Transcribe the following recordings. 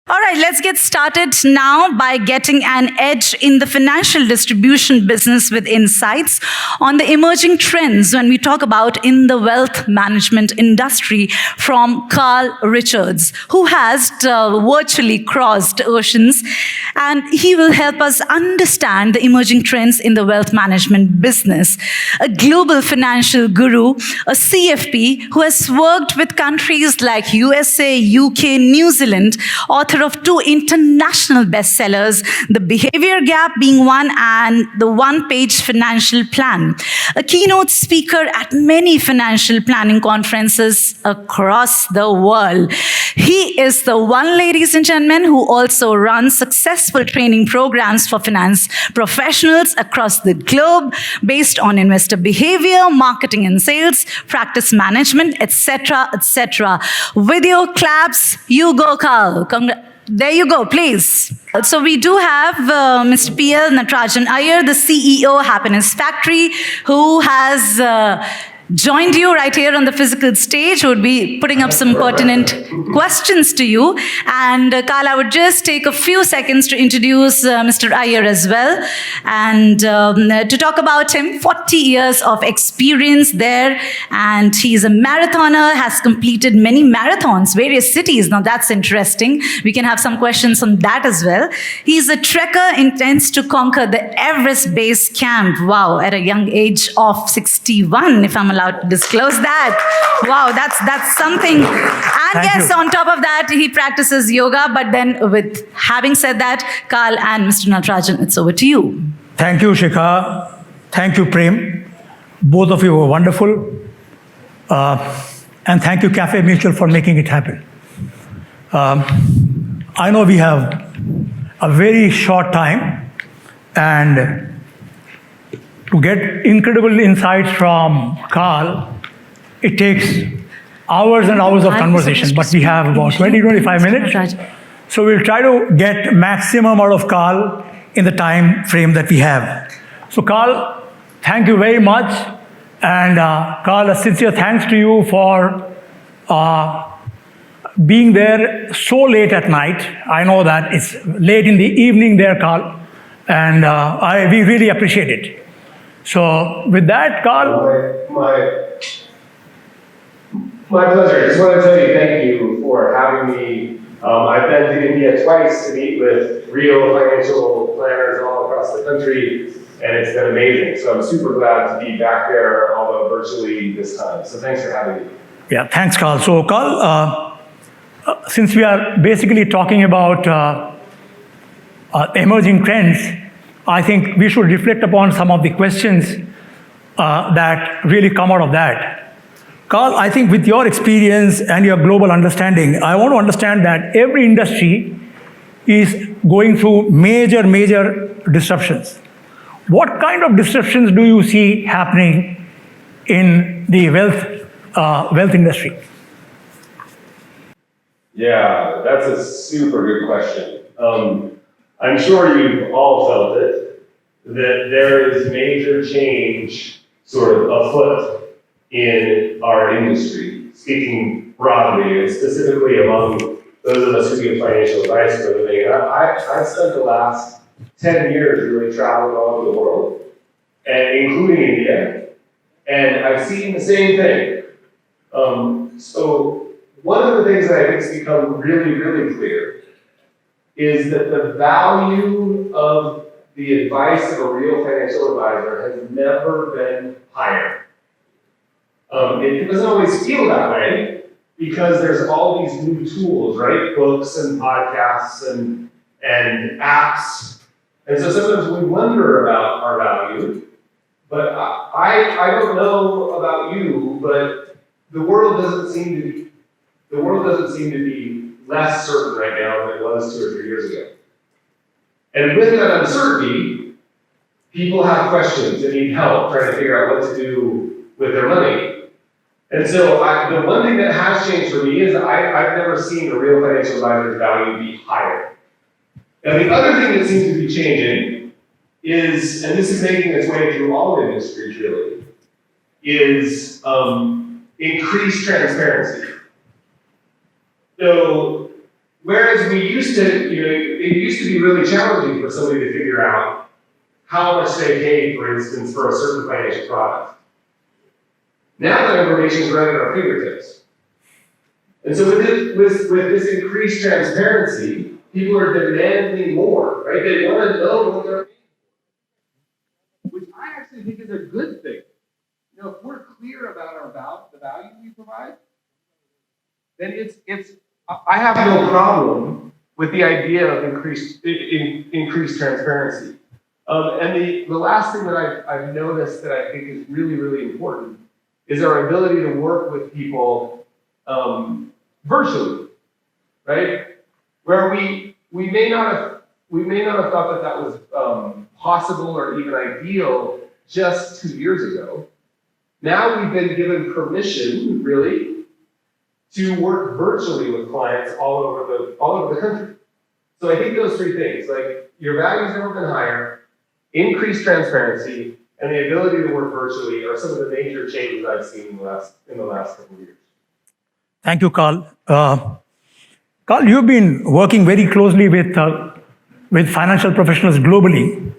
All right, let's get started now by getting an edge in the financial distribution business with insights on the emerging trends when we talk about in the wealth management industry from Carl Richards, who has virtually crossed oceans, and he will help us understand the emerging trends in the wealth management business. A global financial guru, a CFP who has worked with countries like USA, UK, New Zealand, author of 2 international bestsellers, The Behavior Gap being one and The One-Page Financial Plan. A keynote speaker at many financial planning conferences across the world. He is the one, ladies and gentlemen, who also runs successful training programs for finance professionals across the globe based on investor behavior, marketing and sales, practice management, etc., etc. Video claps, you go, Carl. There you go, please. So we do have Mr. P.L.Natarajan Iyer, the CEO, Happynessfactory, who has joined you right here on the physical stage, who would be putting up some pertinent questions to you. And Carl, I would just take a few seconds to introduce Mr. Iyer as well. And to talk about him, 40 years of experience there. And he's a marathoner, has completed many marathons, various cities. Now that's interesting. We can have some questions on that as well. He's a trekker, intends to conquer the Everest Base Camp. Wow, at a young age of 61, if I'm allowed to disclose that. Wow, that's something. And yes, on top of that, he practices yoga. But then with having said that, Carl and Mr. Natarajan, it's over to you. Thank you, Shikha. Thank you, Prem. Both of you were wonderful. And thank you, Cafemutual, for making it happen. I know we have a very short time, and to get incredible insights from Carl, it takes hours and hours of conversation, but we have about 20-25 minutes. So we'll try to get maximum out of Carl in the time frame that we have. So Carl, thank you very much. And Carl, a sincere thanks to you for being there so late at night. I know that it's late in the evening there, Carl, and we really appreciate it. So with that, Carl. My pleasure. I just want to tell you thank you for having me. I've been to India twice to meet with real financial planners all across the country, and it's been amazing. So I'm super glad to be back there, although virtually this time. So thanks for having me. Yeah, thanks, Carl. So Carl, since we are basically talking about emerging trends, I think we should reflect upon some of the questions that really come out of that. Carl, I think with your experience and your global understanding, I want to understand that every industry is going through major disruptions. What kind of disruptions do you see happening in the wealth industry? Yeah, that's a super good question. I'm sure you've all felt it, that there is major change sort of afoot in our industry, speaking broadly and specifically among those of us who give financial advice for a living. I've spent the last 10 years really traveling all over the world, and including India, and I've seen the same thing. So one of the things that I think has become really clear is that the value of the advice of a real financial advisor has never been higher. It doesn't always feel that way because there's all these new tools, right? Books and podcasts and apps. And so sometimes we wonder about our value, but I don't know about you, but the world doesn't seem to be less certain right now than it was 2 or 3 years ago. And with that uncertainty, people have questions and need help trying to figure out what to do with their money. And so the one thing that has changed for me is that I've never seen a real financial advisor's value be higher. Now the other thing that seems to be changing is, and this is making its way through all industries really, is increased transparency. So Whereas we used to, it used to be really challenging for somebody to figure out how much they paid, for instance, for a certain financial product. Now that information is right at our fingertips. And so with this increased transparency, people are demanding more, right? They want to know what they're paying for, which I actually think is a good thing. If we're clear about the value we provide, then I have no problem with the idea of increased transparency. And the last thing that I've noticed that I think is really, really important is our ability to work with people virtually, right? Where we may not have thought that was possible or even ideal just 2 years ago. Now we've been given permission, really, to work virtually with clients all over the country. So I think those three things, like your value's never been higher, increased transparency, and the ability to work virtually are some of the major changes I've seen in the last couple of years. Thank you, Carl. Carl, you've been working very closely with financial professionals globally.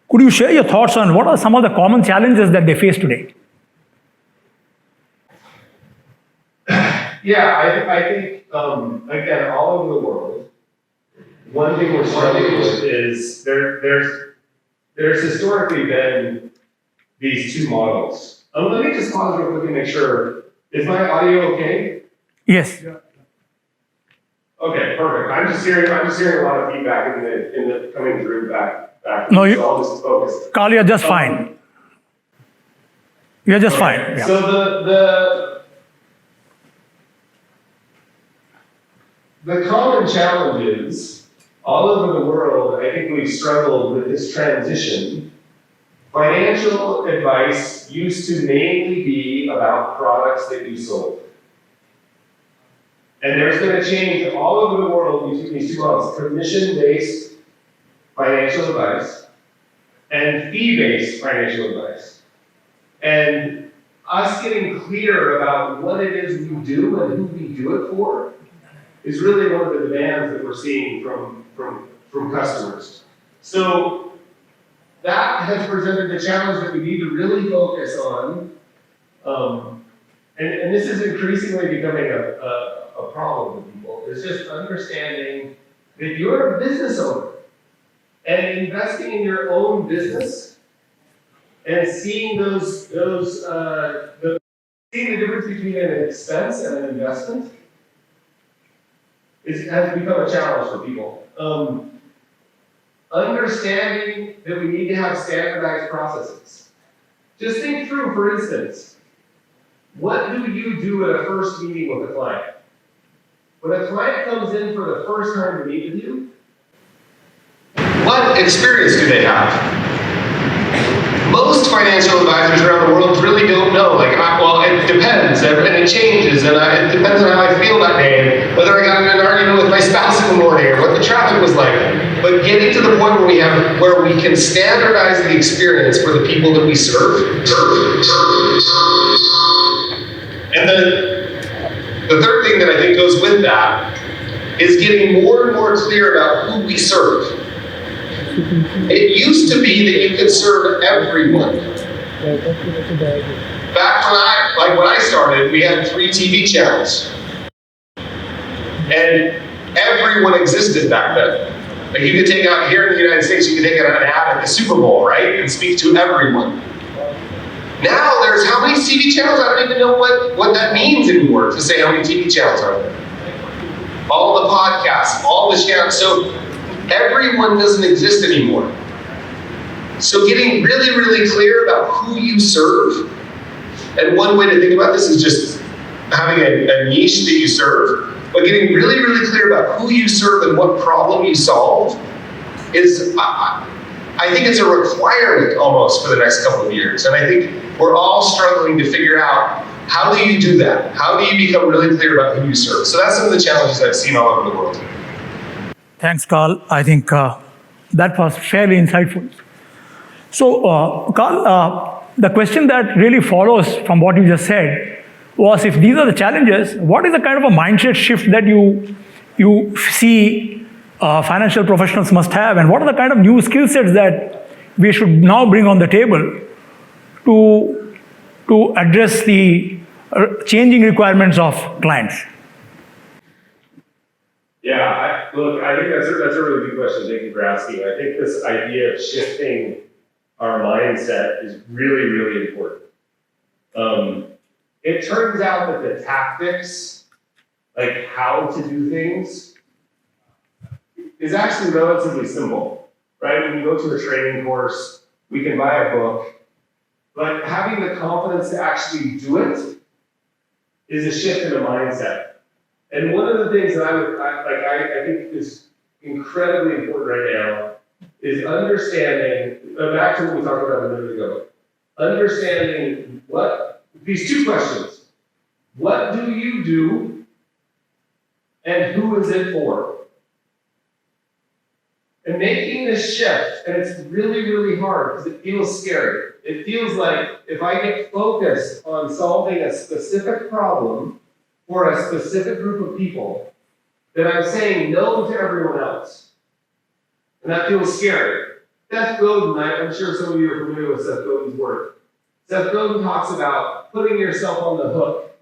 Could you share your thoughts on what are some of the common challenges that they face today? Yeah, I think, again, all over the world, one thing we're struggling with is there's historically been these two models. Let me just pause real quick and make sure. Is my audio okay? Yes. Okay, perfect. I'm just hearing a lot of feedback in the coming through back. No, so I'll just focus. Carl, you're just fine. You're just fine. Yeah. So the common challenges all over the world, I think we've struggled with this transition. Financial advice used to mainly be about products that you sold. And there's been a change all over the world between these two models: commission-based financial advice and fee-based financial advice. And us getting clear about what it is we do and who we do it for is really one of the demands that we're seeing from customers. So that has presented the challenge that we need to really focus on. And this is increasingly becoming a problem with people, is just understanding that you're a business owner and investing in your own business and seeing seeing the difference between an expense and an investment has become a challenge for people. Understanding that we need to have standardized processes. Just think through, for instance, what do you do at a first meeting with a client? When a client comes in for the first time to meet with you, what experience do they have? Most financial advisors around the world really don't know. Well, it depends, and it changes, and it depends on how I feel that day, whether I got in an argument with my spouse in the morning, or what the traffic was like. But getting to the point where we can standardize the experience for the people that we serve. And the third thing that I think goes with that is getting more and more clear about who we serve. It used to be that you could serve everyone. Back when I started, we had 3 TV channels. And everyone existed back then. Like you could take out, here in the United States, you could take out an ad at the Super Bowl, right? And speak to everyone. Now there's how many TV channels? I don't even know what that means anymore to say how many TV channels are there. All the podcasts, all the channels. So everyone doesn't exist anymore. So getting really, really clear about who you serve, and one way to think about this is just having a niche that you serve, but getting really, really clear about who you serve and what problem you solve is, I think it's a requirement almost for the next couple of years. And I think we're all struggling to figure out, how do you do that? How do you become really clear about who you serve? So that's some of the challenges I've seen all over the world. Thanks, Carl. I think that was fairly insightful. So, Carl, the question that really follows from what you just said was, if these are the challenges, what is the kind of a mindset shift that you you see financial professionals must have, and what are the kind of new skill sets that we should now bring on the table to address the changing requirements of clients? Yeah, look, I think that's a really good question. Thank you for asking. I think this idea of shifting our mindset is really, really important. It turns out that the tactics, like how to do things, is actually relatively simple, right? When you go to a training course, we can buy a book, but having the confidence to actually do it is a shift in the mindset. And one of the things that I think is incredibly important right now is understanding, back to what we talked about a minute ago, understanding these two questions. What do you do and who is it for? And making this shift, and it's really, really hard because it feels scary. It feels like if I get focused on solving a specific problem for a specific group of people, then I'm saying no to everyone else. And that feels scary. Seth Godin, I'm sure some of you are familiar with Seth Godin's work. Seth Godin talks about putting yourself on the hook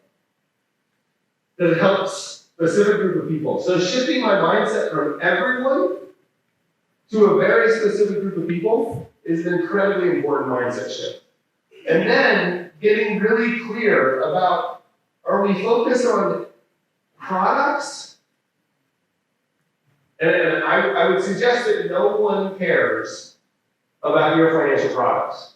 that helps a specific group of people. So shifting my mindset from everyone to a very specific group of people is an incredibly important mindset shift. And then getting really clear about, are we focused on products? And I would suggest that no one cares about your financial products.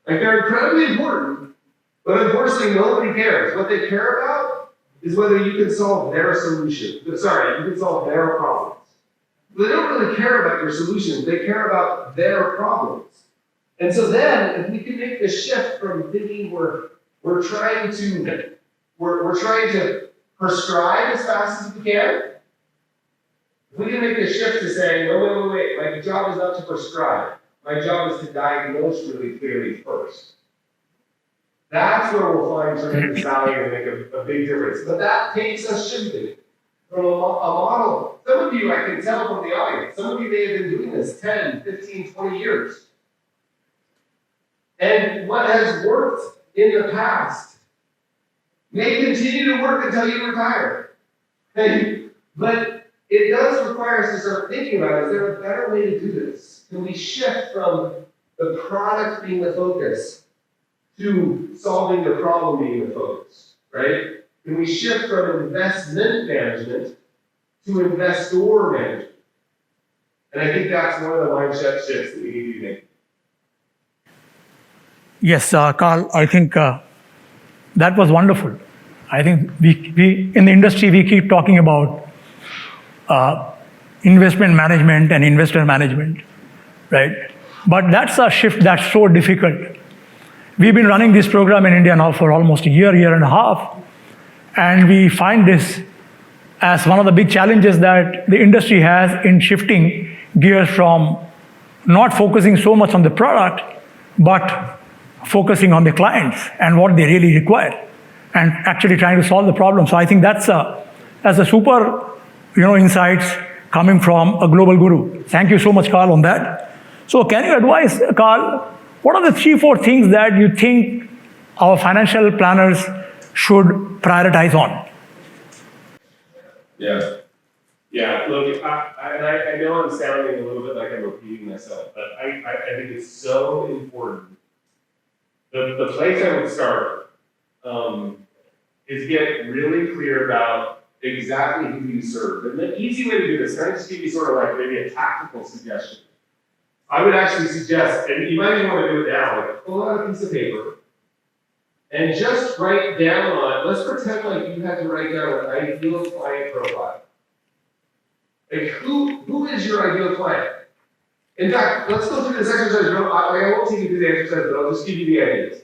Like, they're incredibly important, but unfortunately nobody cares. What they care about is whether you can solve their solution. Sorry, you can solve their problems. They don't really care about your solutions, they care about their problems. And so then, if we can make the shift from thinking we're trying to prescribe as fast as we can, if we can make the shift to saying, no, wait, my job is not to prescribe. My job is to diagnose really clearly first. That's where we'll find tremendous value and make a big difference. But that takes us shifting from a model. Some of you, I can tell from the audience, some of you may have been doing this 10, 15, 20 years. And what has worked in the past may continue to work until you retire. But it does require us to start thinking about, is there a better way to do this? Can we shift from the product being the focus to solving the problem being the focus, right? Can we shift from investment management to investor management? And I think that's one of the mindset shifts that we need to be making. Yes, Carl, I think that was wonderful. I think we in the industry, we keep talking about investment management and investor management, right? But that's a shift that's so difficult. We've been running this program in India now for almost a year and a half, and we find this as one of the big challenges that the industry has in shifting gears from not focusing so much on the product, but focusing on the clients and what they really require, and actually trying to solve the problem. So I think that's a super, insights coming from a global guru. Thank you so much, Carl, on that. So can you advise, Carl, what are the 3-4 things that you think our financial planners should prioritize on? Yeah. Look, I know I'm sounding a little bit like I'm repeating myself, but I think it's so important. The place I would start is get really clear about exactly who you serve. And the easy way to do this, can I just give you sort of like maybe a tactical suggestion? I would actually suggest, and you might even want to do it now, like pull out a piece of paper and just write down on, let's pretend like you had to write down an ideal client profile. Like who is your ideal client? In fact, let's go through this exercise. I won't take you through the exercise, but I'll just give you the ideas.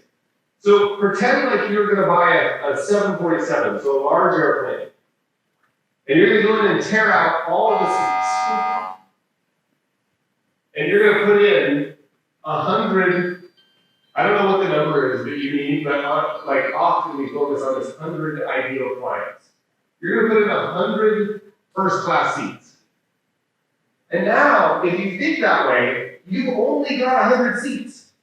So pretend like you're going to buy a 747, so a large airplane. And you're going to go in and tear out all of the seats. And you're going to put in 100, I don't know what the number is that you need, but often we focus on this 100 ideal clients. You're going to put in 100 first-class seats. And now, if you think that way, you've only got 100 seats.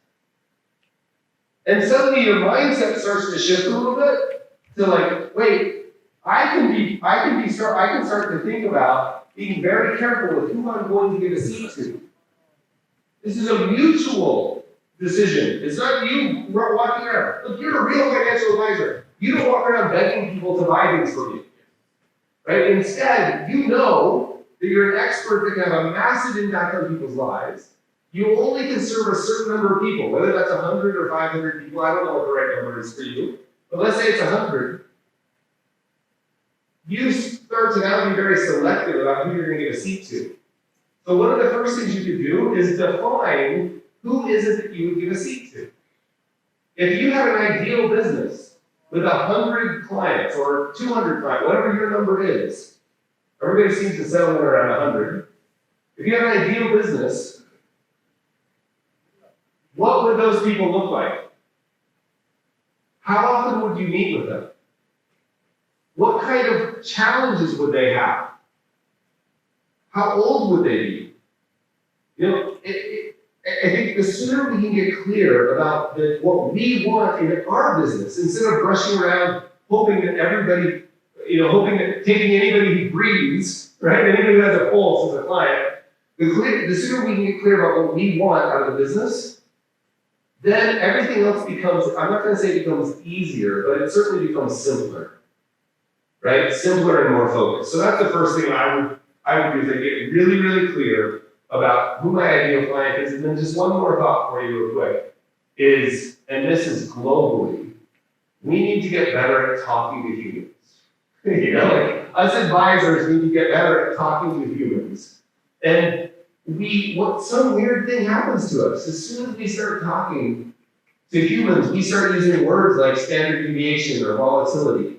And suddenly your mindset starts to shift a little bit to like, wait, I can start to think about being very careful with who I'm going to give a seat to. This is a mutual decision. It's not you walking around. Look, you're a real financial advisor. You don't walk around begging people to buy things from you. Right? Instead, you know that you're an expert that can have a massive impact on people's lives. You only can serve a certain number of people, whether that's 100 or 500 people. I don't know what the right number is for you. But let's say it's 100. You start to now be very selective about who you're going to give a seat to. So one of the first things you could do is define who is it that you would give a seat to. If you have an ideal business with 100 clients or 200 clients, whatever your number is, everybody seems to settle in around 100. If you have an ideal business, what would those people look like? How often would you meet with them? What kind of challenges would they have? How old would they be? You know, I think the sooner we can get clear about what we want in our business, instead of rushing around hoping that everybody, taking anybody who breathes, right? Anybody who has a pulse as a client, the sooner we can get clear about what we want out of the business, then everything else becomes, I'm not going to say it becomes easier, but it certainly becomes simpler. Right? Simpler and more focused. So that's the first thing I would do is I get really, really clear about who my ideal client is. And then just one more thought for you real quick is, and this is globally, we need to get better at talking to humans. Like us advisors need to get better at talking to humans. And some weird thing happens to us. As soon as we start talking to humans, we start using words like standard deviation or volatility.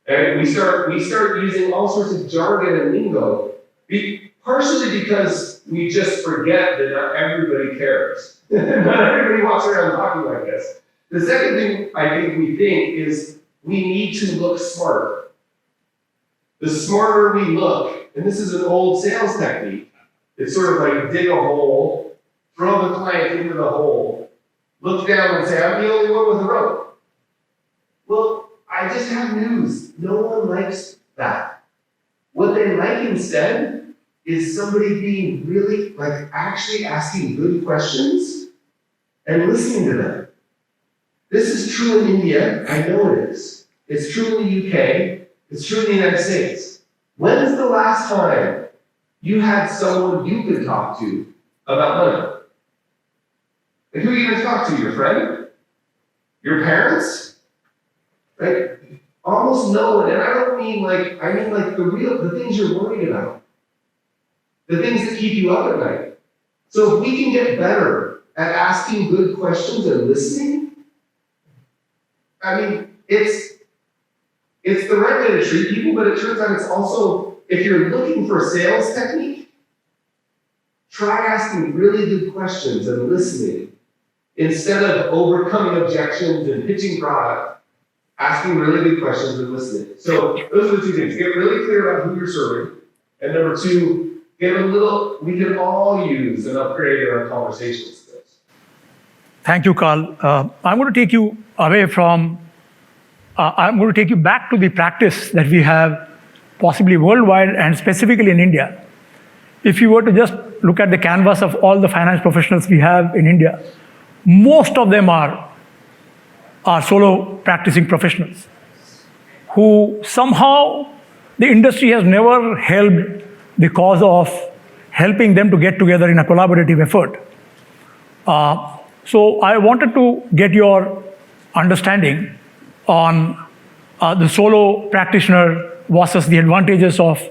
And we start using all sorts of jargon and lingo, partially because we just forget that not everybody cares. Not everybody walks around talking like this. The second thing I think we think is we need to look smart. The smarter we look, and this is an old sales technique, it's sort of like dig a hole, throw the client into the hole, look down and say, I'm the only one with a rope. Well, I just have news. No one likes that. What they like instead is somebody being really, actually asking good questions and listening to them. This is true in India. I know it is. It's true in the UK. It's true in the United States. When's the last time you had someone you could talk to about money? And who are you going to talk to? Your friend? Your parents? Right? Almost no one, and I don't mean the things you're worried about. The things that keep you up at night. So if we can get better at asking good questions and listening, it's the right way to treat people, but it turns out it's also, if you're looking for a sales technique, try asking really good questions and listening instead of overcoming objections and pitching product. Asking really good questions and listening. So those are the two things. Get really clear about who you're serving. And number two, we can all use an upgrade in our conversation skills. Thank you, Carl. I'm going to take you away from, I'm going to take you back to the practice that we have possibly worldwide and specifically in India. If you were to just look at the canvas of all the finance professionals we have in India, most of them are solo practicing professionals who somehow the industry has never held the cause of helping them to get together in a collaborative effort. So I wanted to get your understanding on the solo practitioner versus the advantages of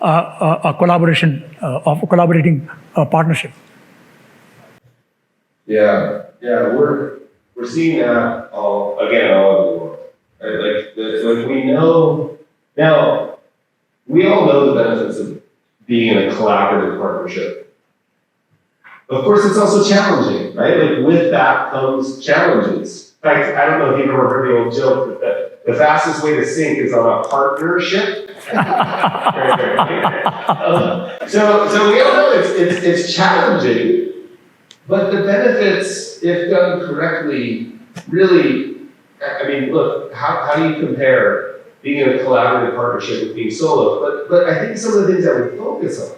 a collaborating partnership. Yeah, we're seeing that all over the world. Right? We know now. We all know the benefits of being in a collaborative partnership. Of course, it's also challenging, right? With that comes challenges. In fact, I don't know if you've ever heard the old joke that The fastest way to sink is on a partnership. So we all know it's challenging, but the benefits, if done correctly, really, I mean, look, how do you compare being in a collaborative partnership with being solo? But I think some of the things I would focus on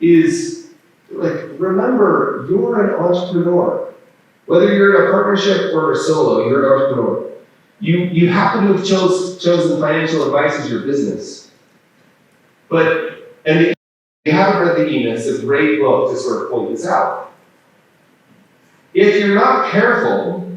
is, like, remember, you're an entrepreneur. Whether you're in a partnership or a solo, you're an entrepreneur. You happen to have chosen financial advice as your business. And if you haven't read the E-Myths, it's a great book to sort of point this out. If you're not careful,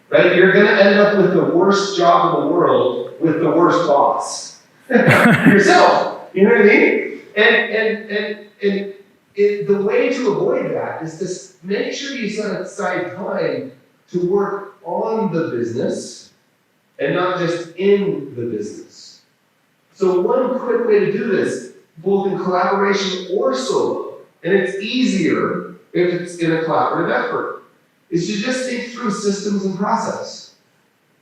right, you're going to end up with the worst job in the world with the worst boss. Yourself. You know what I mean? And the way to avoid that is to make sure you set aside time to work on the business and not just in the business. So one quick way to do this, both in collaboration or solo, and it's easier if it's in a collaborative effort, is to just think through systems and process.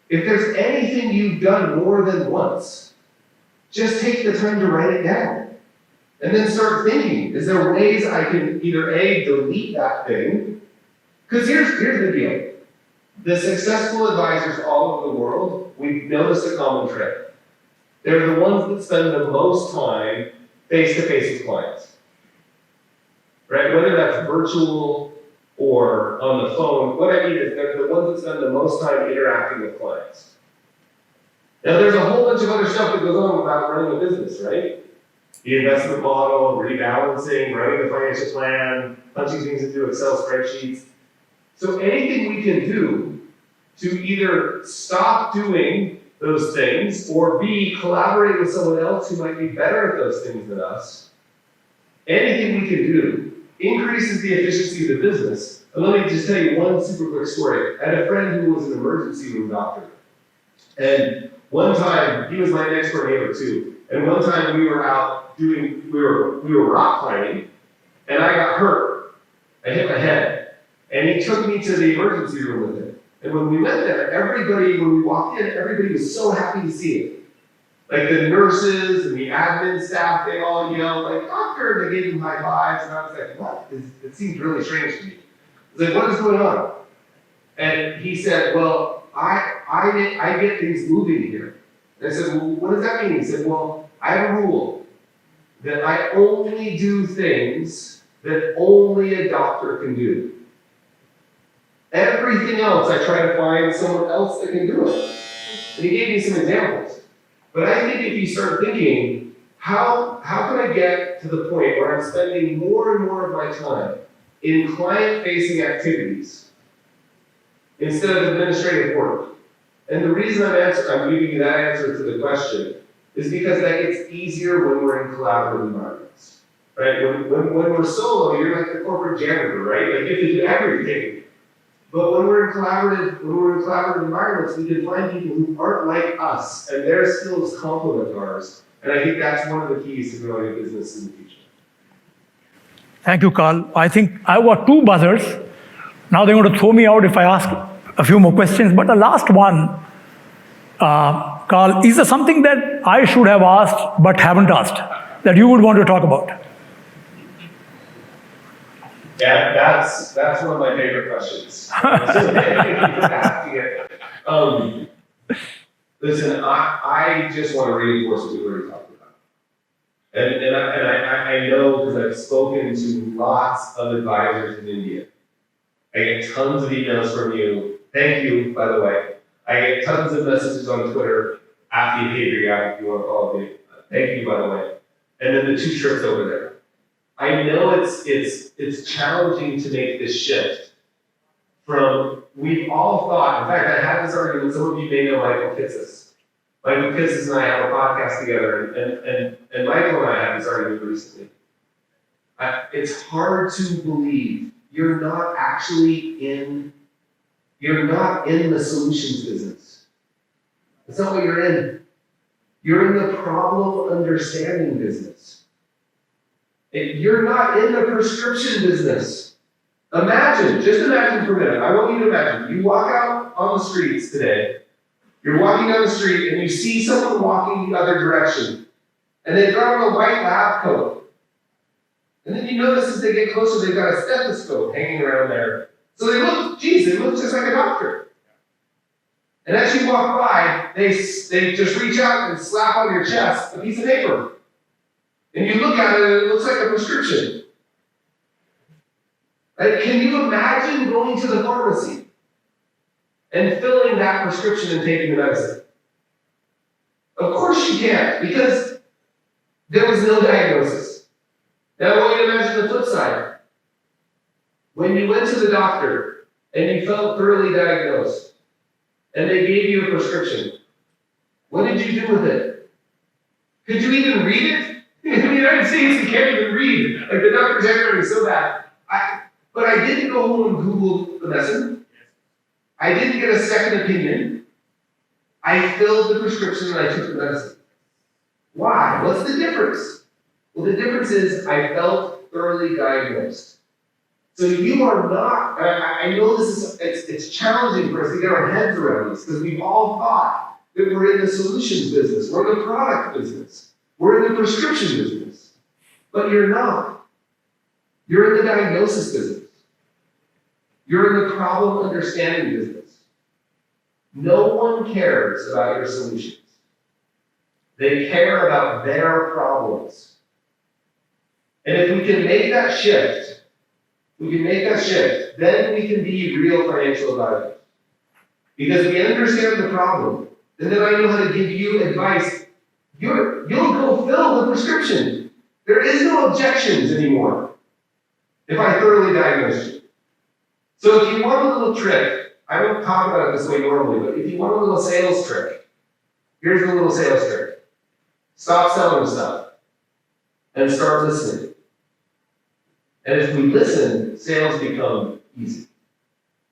If there's anything you've done more than once, just take the time to write it down. And then start thinking, is there ways I can either A, delete that thing? Because here's the deal. The successful advisors all over the world, we've noticed a common trend. They're the ones that spend the most time face-to-face with clients. Right? Whether that's virtual or on the phone, what I mean is they're the ones that spend the most time interacting with clients. Now there's a whole bunch of other stuff that goes on about running a business, right? The investment model, rebalancing, writing the financial plan, punching things into Excel spreadsheets. So anything we can do to either stop doing those things or B, collaborate with someone else who might be better at those things than us, anything we can do increases the efficiency of the business. And let me just tell you one super quick story. I had a friend who was an emergency room doctor. And one time, he was my next door neighbor too. And one time we were out we were rock climbing, and I got hurt. I hit my head. And he took me to the emergency room with him. And when we went there, when we walked in, everybody was so happy to see him. Like the nurses and the admin staff, they all yelled, like, "Doctor!" And they gave him high fives. And I was like, what? It seems really strange to me. I was like, what is going on? And he said, well, I get things moving here. And I said, well, what does that mean? He said, well, I have a rule that I only do things that only a doctor can do. Everything else, I try to find someone else that can do it. And he gave me some examples. But I think if you start thinking, how can I get to the point where I'm spending more and more of my time in client-facing activities instead of administrative work? And the reason I'm giving you that answer to the question is because that gets easier when we're in collaborative environments, right? When we're solo, you're like the corporate janitor, right? Like you have to do everything. But when we're in collaborative environments, we can find people who aren't like us, and their skills complement ours. And I think that's one of the keys to growing a business in the future. Thank you, Carl. I think I've got two buzzers. Now they're going to throw me out if I ask a few more questions. But the last one, Carl, is there something that I should have asked but haven't asked that you would want to talk about? Yeah, that's one of my favorite questions. Listen, I just want to reinforce what we already talked about. And I know because I've spoken to lots of advisors in India. I get tons of emails from you. Thank you, by the way. I get tons of messages on Twitter, at the behavior guy, if you want to follow me. Thank you, by the way. And then the 2 trips over there. I know it's challenging to make this shift from, we've all thought, in fact, I had this argument, some of you may know Michael Kitsis. Michael Kitsis and I have a podcast together, and Michael and I had this argument recently. It's hard to believe you're not in the solutions business. That's not what you're in. You're in the problem understanding business. You're not in the prescription business. Just imagine for a minute. I want you to imagine. You walk out on the streets today, You're walking down the street and you see someone walking the other direction, and they've got on a white lab coat. And then you notice as they get closer, they've got a stethoscope hanging around there. So they look just like a doctor. And as you walk by, they just reach out and slap on your chest a piece of paper. And you look at it and it looks like a prescription. Right? Can you imagine going to the pharmacy and filling that prescription and taking the medicine? Of course you can't, because there was no diagnosis. Now I want you to imagine the flip side. When you went to the doctor and you felt thoroughly diagnosed, and they gave you a prescription, what did you do with it? Could you even read it? In the United States, you can't even read. Like, the doctor's handwriting is so bad. But I didn't go home and Google the medicine. I didn't get a second opinion. I filled the prescription and I took the medicine. Why? What's the difference? Well, the difference is I felt thoroughly diagnosed. So you are not, I know it's challenging for us to get our heads around this, because we've all thought that we're in the solutions business, we're in the product business, we're in the prescription business. But you're not. You're in the diagnosis business. You're in the problem understanding business. No one cares about your solutions. They care about their problems. And if we can make that shift, then we can be real financial advisors. Because we understand the problem, and then I know how to give you advice. You'll go fill the prescription. There is no objections anymore if I thoroughly diagnose you. So if you want a little trick, I don't talk about it this way normally, but if you want a little sales trick, here's the little sales trick. Stop selling stuff and start listening. And if we listen, sales become easy.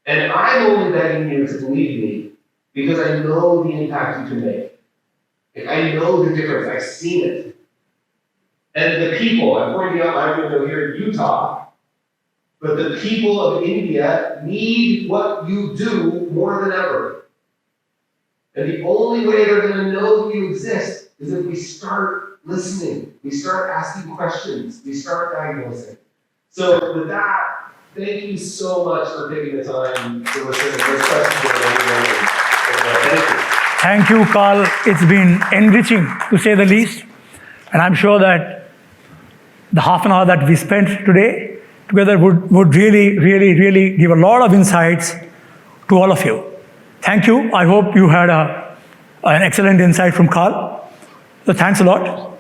And I'm only begging you to believe me because I know the impact you can make. I know the difference. I've seen it. And the people, I'm pointing out my window here in Utah, but the people of India need what you do more than ever. And the only way they're going to know that you exist is if we start listening, we start asking questions, we start diagnosing. So with that, thank you so much for taking the time to listen to this question. Thank you. Thank you, Carl. It's been enriching, to say the least. And I'm sure that the half an hour that we spent today together would really give a lot of insights to all of you. Thank you. I hope you had an excellent insight from Carl. So thanks a lot.